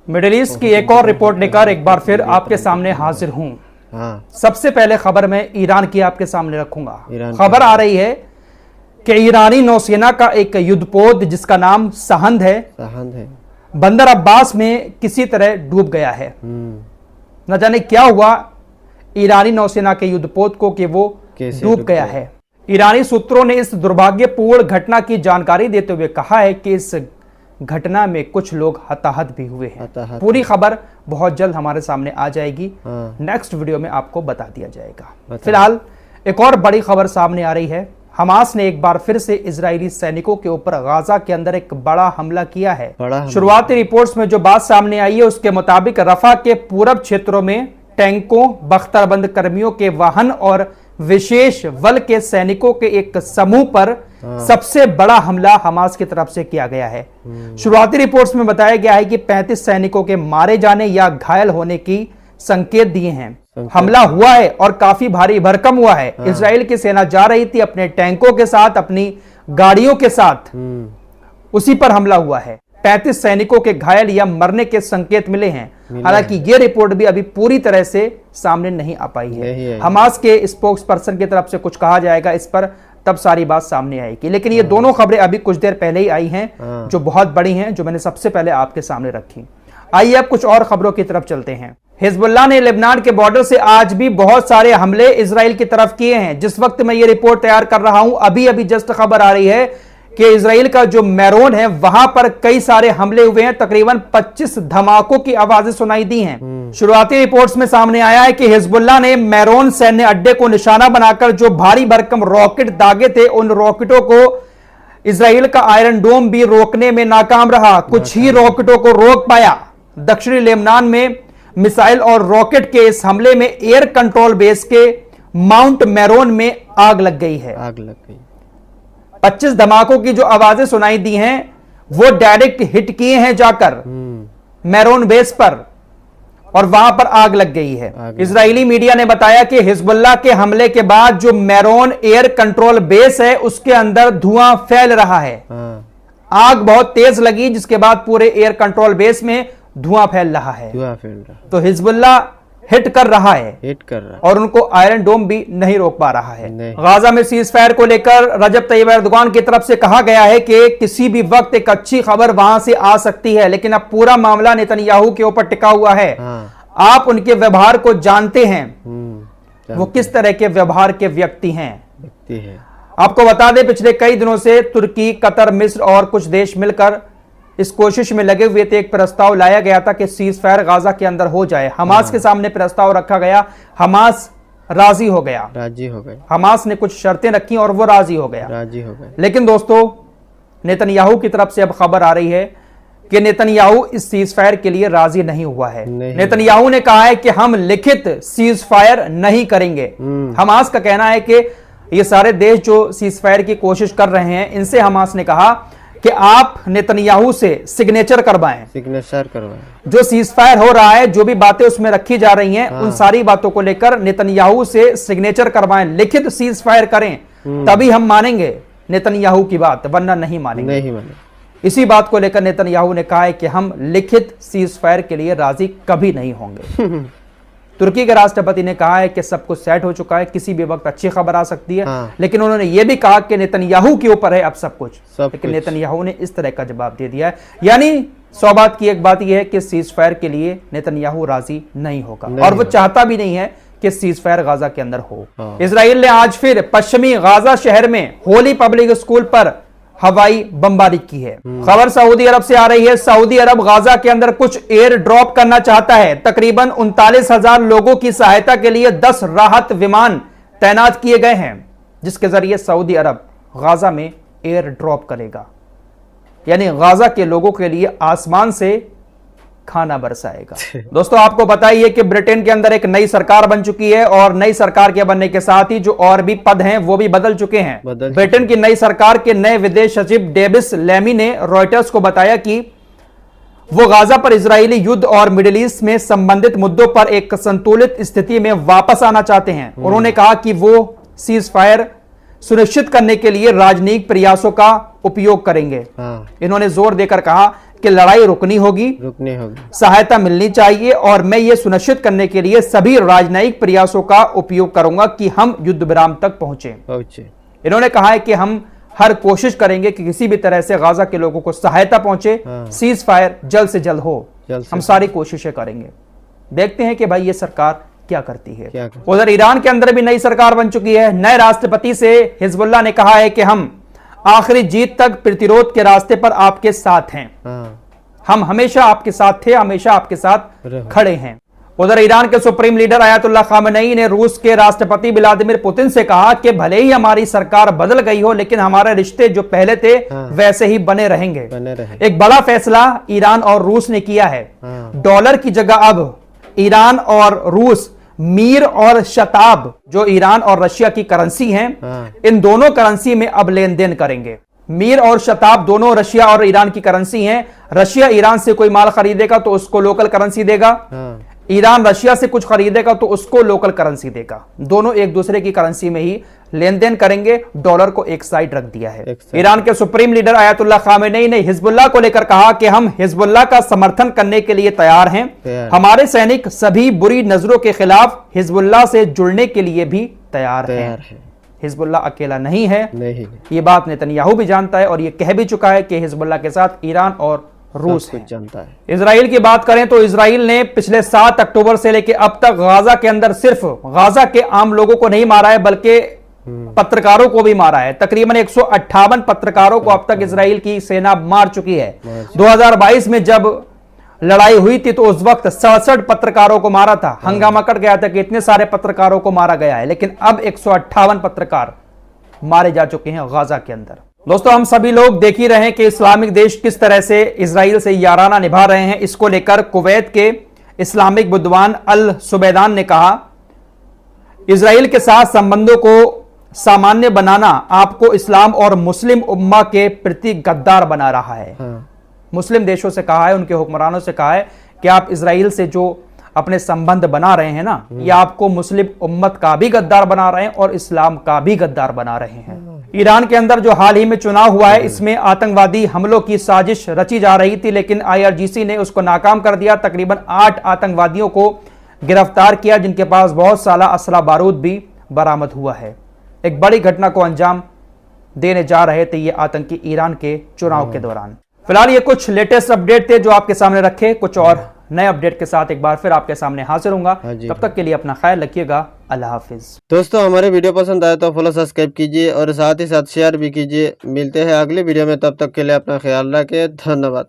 Middle east की एक और रिपोर्ट लेकर एक बार फिर आपके सामने हाजिर हूं। सबसे पहले खबर मैं ईरान की आपके सामने रखूंगा। खबर आ रही है कि ईरानी नौसेना का एक युद्धपोत जिसका नाम सहंद है बंदर अब्बास में किसी तरह डूब गया है। न जाने क्या हुआ ईरानी नौसेना के युद्धपोत को कि वो डूब गया है। ईरानी सूत्रों ने इस दुर्भाग्यपूर्ण घटना की जानकारी देते हुए कहा है कि इस घटना में कुछ लोग हताहत भी हुए हैं। पूरी खबर बहुत जल्द हमारे सामने आ जाएगी। नेक्स्ट वीडियो में आपको बता दिया जाएगा। फिलहाल एक और बड़ी खबर सामने आ रही है। हमास ने एक बार फिर से इजरायली सैनिकों के ऊपर गाजा के अंदर एक बड़ा हमला किया है। शुरुआती रिपोर्ट्स में जो बात सामने आई है उसके मुताबिक रफा के पूरब क्षेत्रों में टैंकों, बख्तरबंद कर्मियों के वाहन और विशेष बल के सैनिकों के एक समूह पर सबसे बड़ा हमला हमास की तरफ से किया गया है। शुरुआती रिपोर्ट्स में बताया गया है कि 35 सैनिकों के मारे जाने या घायल होने की संकेत दिए हैं। हमला हुआ है और काफी भारी भरकम हुआ है। इजराइल की सेना जा रही थी अपने टैंकों के साथ, अपनी गाड़ियों के साथ, उसी पर हमला हुआ है। 35 सैनिकों के घायल या मरने के संकेत मिले हैं। हालांकि ये रिपोर्ट भी अभी पूरी तरह से सामने नहीं आ पाई है। हमास के स्पोक्स पर्सन की तरफ से कुछ कहा जाएगा इस पर, तब सारी बात सामने आएगी। लेकिन ये दोनों खबरें अभी कुछ देर पहले ही आई हैं जो बहुत बड़ी हैं, जो मैंने सबसे पहले आपके सामने रखी। आइए अब कुछ और खबरों की तरफ चलते हैं। हिजबुल्लाह ने लेबनान के बॉर्डर से आज भी बहुत सारे हमले इजराइल की तरफ किए हैं। जिस वक्त मैं ये रिपोर्ट तैयार कर रहा हूं अभी जस्ट खबर आ रही है कि इजराइल का जो मैरोन है वहां पर कई सारे हमले हुए हैं। तकरीबन 25 धमाकों की आवाजें सुनाई दी हैं। शुरुआती रिपोर्ट्स में सामने आया है कि हिजबुल्लाह ने मैरोन सैन्य अड्डे को निशाना बनाकर जो भारी भरकम रॉकेट दागे थे उन रॉकेटों को इजराइल का आयरन डोम भी रोकने में नाकाम रहा। कुछ ही रॉकेटों को रोक पाया। दक्षिणी लेबनान में मिसाइल और रॉकेट के इस हमले में एयर कंट्रोल बेस के माउंट मैरोन में आग लग गई। 25 धमाकों की जो आवाजें सुनाई दी हैं वो डायरेक्ट हिट किए हैं जाकर मैरोन बेस पर और वहां पर आग लग गई है। इजरायली मीडिया ने बताया कि हिजबुल्लाह के हमले के बाद जो मैरोन एयर कंट्रोल बेस है उसके अंदर धुआं फैल रहा है। आग बहुत तेज लगी जिसके बाद पूरे एयर कंट्रोल बेस में धुआं फैल रहा है। तो हिजबुल्लाह हिट कर रहा है और उनको आयरन डोम भी नहीं रोक पा रहा है। गाजा में सीज फायर को लेकर रजब तैयब एर्दोगान की तरफ से कहा गया है कि किसी भी वक्त एक अच्छी खबर वहां से आ सकती है, लेकिन अब पूरा मामला नेतन्याहू के ऊपर टिका हुआ है। आप उनके व्यवहार को जानते हैं, वो किस तरह के व्यवहार के व्यक्ति हैं। आपको बता दें पिछले कई दिनों से तुर्की, कतर, मिस्र और कुछ देश मिलकर इस कोशिश में लगे हुए थे। एक प्रस्ताव लाया गया था कि सीज फायर गाजा के अंदर हो जाए। हमास के सामने प्रस्ताव रखा गया, हमास राजी हो गया। हमास ने कुछ शर्तें रखी और वो राजी हो गया। लेकिन दोस्तों नेतन्याहू की तरफ से अब खबर आ रही है कि नेतन्याहू इस सीज फायर के लिए राजी नहीं हुआ है। नेतन्याहू ने कहा है कि हम लिखित सीज फायर नहीं करेंगे। हमास का कहना है कि ये सारे देश जो सीज फायर की कोशिश कर रहे हैं इनसे हमास ने कहा कि आप नेतन्याहू से सिग्नेचर करवाएं। जो सीज फायर हो रहा है, जो भी बातें उसमें रखी जा रही हैं उन सारी बातों को लेकर नेतन्याहू से सिग्नेचर करवाएं, लिखित सीज फायर करें, तभी हम मानेंगे नेतन्याहू की बात, वरना नहीं मानेंगे। इसी बात को लेकर नेतन्याहू ने कहा है कि हम लिखित सीज फायर के लिए राजी कभी नहीं होंगे। तुर्की के राष्ट्रपति ने कहा है कि सब कुछ सेट हो चुका है, किसी भी वक्त अच्छी खबर आ सकती है। लेकिन उन्होंने यह भी कहा कि नेतन्याहू के ऊपर है अब सब कुछ। लेकिन नेतन्याहू ने इस तरह का जवाब दे दिया है। यानी 100 बात की एक बात यह है कि सीज फायर के लिए नेतन्याहू राजी नहीं होगा और वो चाहता भी नहीं है कि सीज फायर गाजा के अंदर हो। इजराइल ने आज फिर पश्चिमी गाजा शहर में होली पब्लिक स्कूल पर हवाई बमबारी की है। खबर सऊदी अरब से आ रही है। सऊदी अरब गाजा के अंदर कुछ एयर ड्रॉप करना चाहता है। तकरीबन 39,000 लोगों की सहायता के लिए 10 राहत विमान तैनात किए गए हैं, जिसके जरिए सऊदी अरब गाजा में एयर ड्रॉप करेगा। यानी गाजा के लोगों के लिए आसमान से खाना बरसाएगा। दोस्तों आपको बताइए कि ब्रिटेन के अंदर एक नई सरकार बन चुकी है और नई सरकार के बनने के साथ ही जो और भी पद हैं वो भी बदल चुके हैं। ब्रिटेन की नई सरकार के नए विदेश सचिव डेविस लेमी ने रॉयटर्स को बताया कि वो गाजा पर इजरायली युद्ध और मिडिल ईस्ट में संबंधित मुद्दों पर एक संतुलित स्थिति में वापस आना चाहते हैं। उन्होंने कहा कि वो सीज फायर सुनिश्चित करने के लिए राजनीतिक प्रयासों का उपयोग करेंगे। इन्होंने जोर देकर कहा कि लड़ाई रुकनी होगी, सहायता मिलनी चाहिए और मैं ये सुनिश्चित करने के लिए सभी राजनयिक प्रयासों का उपयोग करूंगा कि हम युद्ध विराम तक पहुंचे। इन्होंने कहा है कि हम हर कोशिश करेंगे कि किसी भी तरह से गाजा के लोगों को सहायता पहुंचे, सीज फायर जल्द से जल्द हो, हम सारी कोशिशें करेंगे। देखते हैं कि भाई ये सरकार क्या करती है। उधर ईरान के अंदर भी नई सरकार बन चुकी है। नए राष्ट्रपति से हिजबुल्लाह ने कहा है कि हम आखिरी जीत तक प्रतिरोध के रास्ते पर आपके साथ हैं, हम हमेशा आपके साथ थे, हमेशा आपके साथ खड़े हैं। उधर ईरान के सुप्रीम लीडर अयातुल्लाह खामेनी ने रूस के राष्ट्रपति व्लादिमीर पुतिन से कहा कि भले ही हमारी सरकार बदल गई हो लेकिन हमारे रिश्ते जो पहले थे वैसे ही बने रहेंगे। एक बड़ा फैसला ईरान और रूस ने किया है। डॉलर की जगह अब ईरान और रूस मीर और शताब, जो ईरान और रशिया की करेंसी हैं, इन दोनों करेंसी में अब लेन देन करेंगे। मीर और शताब दोनों रशिया और ईरान की करेंसी हैं। रशिया ईरान से कोई माल खरीदेगा तो उसको लोकल करेंसी देगा, ईरान रशिया से कुछ खरीदेगा तो उसको लोकल करेंसी देगा। दोनों एक दूसरे की करेंसी में ही लेन देन करेंगे। डॉलर को एक साइड रख दिया है। ईरान के सुप्रीम लीडर अयातुल्लाह खामेनी ने हिजबुल्लाह को लेकर कहा कि हम हिजबुल्लाह का समर्थन करने के लिए तैयार हैं। हमारे सैनिक सभी बुरी नजरों के खिलाफ हिजबुल्लाह से जुड़ने के लिए भी तैयार हैं। हिजबुल्लाह अकेला नहीं है, ये बात नेतन्याहू भी जानता है और ये कह भी चुका है कि हिजबुल्लाह के साथ ईरान और रूस जानता है। इजराइल की बात करें तो इजराइल ने पिछले 7 अक्टूबर से लेकर अब तक गाजा के अंदर सिर्फ गाजा के आम लोगों को नहीं मारा है बल्कि पत्रकारों को भी मारा है। तकरीबन 158 पत्रकारों को अब तक इजराइल की सेना मार चुकी है। 2022 में जब लड़ाई हुई थी तो उस वक्त 67 पत्रकारों को मारा था। हंगामा कर गया था कि इतने सारे पत्रकारों को मारा गया है, लेकिन अब 158 पत्रकार मारे जा चुके हैं गाजा के अंदर। दोस्तों, हम सभी लोग देख ही रहे हैं कि इस्लामिक देश किस तरह से इजराइल से याराना निभा रहे हैं। इसको लेकर कुवैत के इस्लामिक विद्वान अल सुबैदान ने कहा, इजराइल के साथ संबंधों को सामान्य बनाना आपको इस्लाम और मुस्लिम उम्मा के प्रति गद्दार बना रहा है। मुस्लिम देशों से कहा है, उनके हुक्मरानों से कहा है कि आप इजराइल से जो अपने संबंध बना रहे हैं ना, ये आपको मुस्लिम उम्मत का भी गद्दार बना रहे हैं और इस्लाम का भी गद्दार बना रहे हैं। ईरान के अंदर जो हाल ही में चुनाव हुआ है, इसमें आतंकवादी हमलों की साजिश रची जा रही थी, लेकिन IRGC ने उसको नाकाम कर दिया। तकरीबन 8 आतंकवादियों को गिरफ्तार किया, जिनके पास बहुत सारा असला बारूद भी बरामद हुआ है। एक बड़ी घटना को अंजाम देने जा रहे थे ये आतंकी ईरान के चुनाव के दौरान। फिलहाल ये कुछ लेटेस्ट अपडेट थे जो आपके सामने रखे। कुछ और नए अपडेट के साथ एक बार फिर आपके सामने हाजिर होऊंगा। तब तक के लिए अपना ख्याल रखिएगा। अल्लाह हाफिज। दोस्तों, हमारे वीडियो पसंद आए तो फॉलो सब्सक्राइब कीजिए और साथ ही साथ शेयर भी कीजिए। मिलते हैं अगली वीडियो में, तब तक के लिए अपना ख्याल रखें। धन्यवाद।